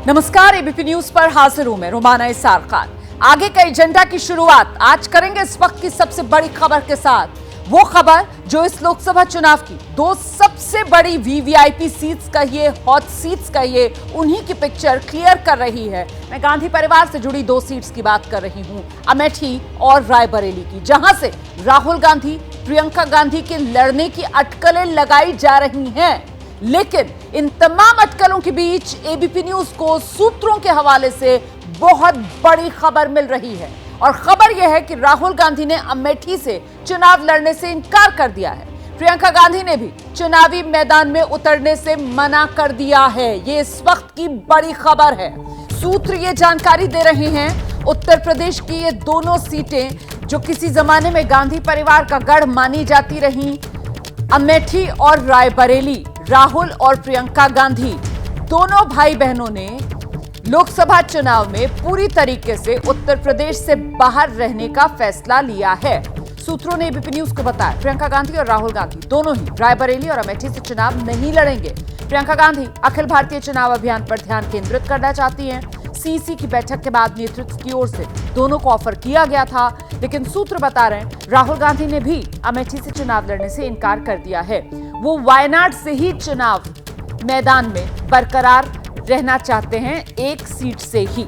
नमस्कार, ABP news पर हाजिर हूं मैं रोमाना इसार खान। आगे का एजेंडा की शुरुआत आज करेंगे इस वक्त की सबसे बड़ी खबर के साथ। वो खबर जो इस लोकसभा चुनाव की दो सबसे बड़ी वीवीआईपी सीट्स कहिए, हॉट सीट्स कहिए, उन्हीं की पिक्चर क्लियर कर रही है। मैं गांधी परिवार से जुड़ी दो सीट्स की बात कर रही हूं, अमेठी और रायबरेली की, जहां से राहुल गांधी, प्रियंका गांधी के लड़ने की अटकलें लगाई जा रही हैं। लेकिन इन तमाम अटकलों के बीच एबीपी न्यूज को सूत्रों के हवाले से बहुत बड़ी खबर मिल रही है, और खबर यह है कि राहुल गांधी ने अमेठी से चुनाव लड़ने से इनकार कर दिया है। प्रियंका गांधी ने भी चुनावी मैदान में उतरने से मना कर दिया है। ये इस वक्त की बड़ी खबर है। सूत्र ये जानकारी दे रहे हैं, उत्तर प्रदेश की ये दोनों सीटें जो किसी जमाने में गांधी परिवार का गढ़ मानी जाती रही, अमेठी और रायबरेली, राहुल और प्रियंका गांधी दोनों भाई बहनों ने लोकसभा चुनाव में पूरी तरीके से उत्तर प्रदेश से बाहर रहने का फैसला लिया है। सूत्रों ने एबीपी न्यूज को बताया, प्रियंका गांधी और राहुल गांधी दोनों ही रायबरेली और अमेठी से चुनाव नहीं लड़ेंगे। प्रियंका गांधी अखिल भारतीय चुनाव अभियान पर ध्यान केंद्रित करना चाहती हैं। सीसी की बैठक के बाद नेतृत्व की ओर से दोनों को ऑफर किया गया था, लेकिन सूत्र बता रहे हैं राहुल गांधी ने भी अमेठी से चुनाव लड़ने से इनकार कर दिया है। वो वायनाड से ही चुनाव मैदान में बरकरार रहना चाहते हैं, एक सीट से ही।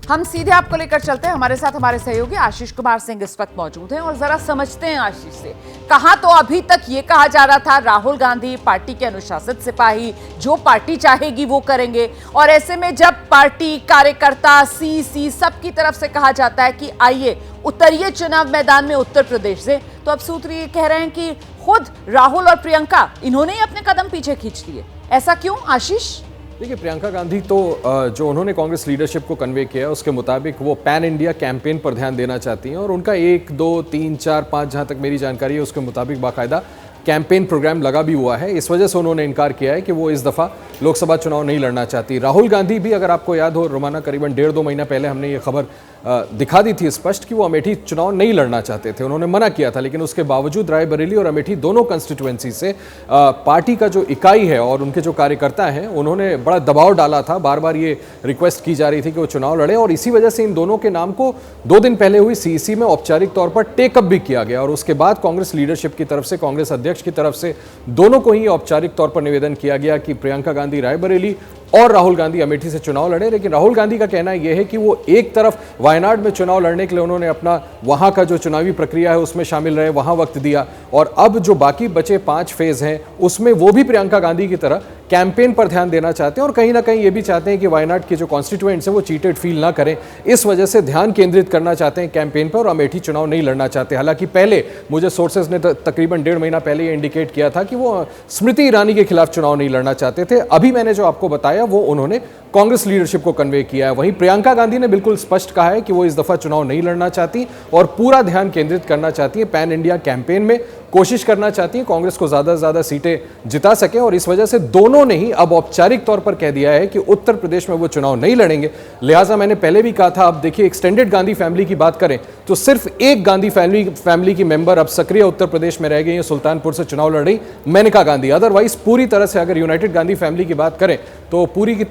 हम सीधे आपको लेकर चलते हैं, हमारे साथ हमारे सहयोगी आशीष कुमार सिंह इस वक्त मौजूद हैं, और जरा समझते हैं आशीष से। कहा तो अभी तक ये कहा जा रहा था राहुल गांधी पार्टी के अनुशासित सिपाही, जो पार्टी चाहेगी वो करेंगे, और ऐसे में जब पार्टी कार्यकर्ता सीसी सबकी तरफ से कहा जाता है कि आइए उतरिए चुनाव मैदान में उत्तर प्रदेश से, तो अब सूत्र ये कह रहे हैं कि खुद राहुल और प्रियंका इन्होंने ही अपने कदम पीछे खींच लिए। ऐसा क्यों आशीष? देखिए, प्रियंका गांधी तो जो उन्होंने कांग्रेस लीडरशिप को कन्वे किया उसके मुताबिक वो पैन इंडिया कैंपेन पर ध्यान देना चाहती हैं, और उनका 1, 2, 3, 4, 5 जहां तक मेरी जानकारी है उसके मुताबिक बाकायदा कैंपेन प्रोग्राम लगा भी हुआ है। इस वजह से उन्होंने इनकार किया है कि वो इस दफ़ा लोकसभा चुनाव नहीं लड़ना चाहती। राहुल गांधी भी, अगर आपको याद हो रोमाना, करीबन 1.5-2 महीना पहले हमने ये खबर दिखा दी थी स्पष्ट कि वो अमेठी चुनाव नहीं लड़ना चाहते थे, उन्होंने मना किया था। लेकिन उसके बावजूद रायबरेली और अमेठी दोनों कंस्टिट्यूएंसी से पार्टी का जो इकाई है और उनके जो कार्यकर्ता हैं उन्होंने बड़ा दबाव डाला था। बार बार ये रिक्वेस्ट की जा रही थी कि वो चुनाव लड़े, और इसी वजह से इन दोनों के नाम को 2 दिन पहले हुई सीईसी में औपचारिक तौर पर टेकअप भी किया गया, और उसके बाद कांग्रेस लीडरशिप की तरफ से, कांग्रेस अध्यक्ष की तरफ से दोनों को ही औपचारिक तौर पर निवेदन किया गया कि प्रियंका गांधी रायबरेली और राहुल गांधी अमेठी से चुनाव लड़े। लेकिन राहुल गांधी का कहना यह है कि वो एक तरफ वायनाड में चुनाव लड़ने के लिए उन्होंने अपना वहां का जो चुनावी प्रक्रिया है उसमें शामिल रहे, वहां वक्त दिया, और अब जो बाकी बचे 5 फेज हैं उसमें वो भी प्रियंका गांधी की तरह कैंपेन पर ध्यान देना चाहते हैं, और कहीं ना कहीं ये भी चाहते हैं कि वायनाड के जो कॉन्स्टिट्यूएंट्स हैं वो चीटेड फील ना करें। इस वजह से ध्यान केंद्रित करना चाहते हैं कैंपेन पर, और अमेठी चुनाव नहीं लड़ना चाहते। हालांकि पहले मुझे सोर्सेज ने तकरीबन 1.5 महीना पहले ये इंडिकेट किया था कि वो स्मृति ईरानी के खिलाफ चुनाव नहीं लड़ना चाहते थे। अभी मैंने जो आपको बताया वो उन्होंने कांग्रेस लीडरशिप को कन्वे किया है। वहीं प्रियंका गांधी ने बिल्कुल स्पष्ट कहा है कि वो इस दफा चुनाव नहीं लड़ना चाहती और पूरा ध्यान केंद्रित करना चाहती है पैन इंडिया कैंपेन में, कोशिश करना चाहती है कांग्रेस को ज्यादा से ज्यादा सीटें जिता सके, और इस वजह से दोनों ने ही अब औपचारिक तौर पर कह दिया है कि उत्तर प्रदेश में वो चुनाव नहीं लड़ेंगे। लिहाजा मैंने पहले भी कहा था, अब देखिए एक्सटेंडेड गांधी फैमिली की बात करें तो सिर्फ एक गांधी फैमिली की मेंबर अब सक्रिय उत्तर प्रदेश में रह गई है, सुल्तानपुर से चुनाव लड़ रही मेनका गांधी। अदरवाइज पूरी तरह से अगर यूनाइटेड गांधी फैमिली की बात करें तो पूरी की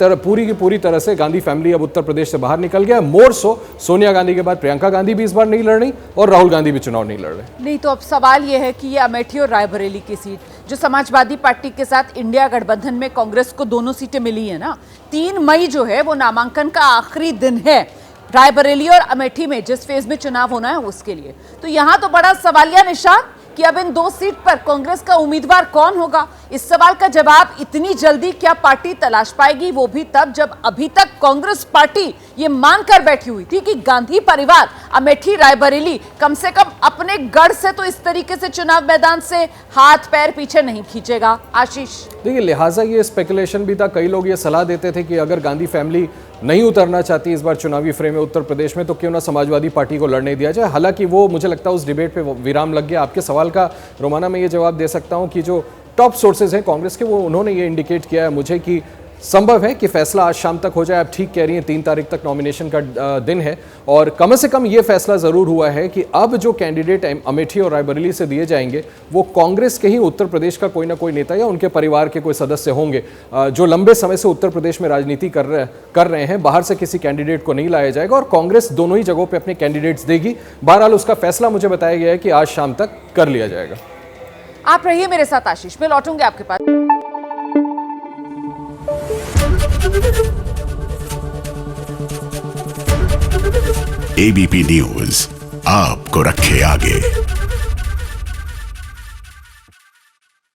तरह से गांधी फैमिली अब उत्तर प्रदेश से बाहर निकल गया। मोर सो सोनिया गांधी के बाद प्रियंका गांधी भी इस बार नहीं लड़ रही और राहुल गांधी भी चुनाव नहीं लड़ रहे। नहीं तो अब सवाल यह है कि ये अमेठी और रायबरेली की सीट जो समाजवादी पार्टी के साथ इंडिया गठबंधन में कांग्रेस को दोनों सीटें मिली है ना, 3 मई जो है वो नामांकन का आखिरी दिन है रायबरेली और अमेठी में जिस फेज में चुनाव होना है उसके लिए। तो यहां तो बड़ा सवालिया निशान कि अब इन 2 सीट पर कांग्रेस का उम्मीदवार कौन होगा। इस सवाल का जवाब इतनी जल्दी क्या पार्टी तलाश पाएगी, वो भी तब जब अभी तक कांग्रेस पार्टी ये मानकर बैठी हुई थी कि गांधी परिवार अमेठी रायबरेली कम से कम अपने गढ़ से तो इस तरीके से चुनाव मैदान से हाथ पैर पीछे नहीं खींचेगा। आशीष, देखिए, लिहाजा ये स्पेकुलेशन भी था, कई लोग ये सलाह देते थे कि अगर गांधी फैमिली नहीं उतरना चाहती इस बार चुनावी फ्रेम में उत्तर प्रदेश में तो क्यों ना समाजवादी पार्टी को लड़ने दिया जाए। हालांकि वो मुझे लगता है उस डिबेट पे विराम लग गया। आपके सवाल का रोमाना में ये जवाब दे सकता हूं कि जो टॉप सोर्सेज हैं कांग्रेस के, वो उन्होंने ये इंडिकेट किया है मुझे कि संभव है कि फैसला आज शाम तक हो जाए। आप ठीक कह रही हैं, 3 तारीख तक नॉमिनेशन का दिन है और कम से कम ये फैसला जरूर हुआ है कि अब जो कैंडिडेट अमेठी और रायबरेली से दिए जाएंगे वो कांग्रेस के ही उत्तर प्रदेश का कोई ना कोई नेता या उनके परिवार के कोई सदस्य होंगे जो लंबे समय से उत्तर प्रदेश में राजनीति कर रहे हैं। बाहर से किसी कैंडिडेट को नहीं लाया जाएगा और कांग्रेस दोनों ही जगहों पर अपने कैंडिडेट्स देगी। बहरहाल उसका फैसला मुझे बताया गया है कि आज शाम तक कर लिया जाएगा। आप रहिए मेरे साथ आशीष, मैं लौटूंगी आपके पास। एबीपी न्यूज आपको रखे आगे।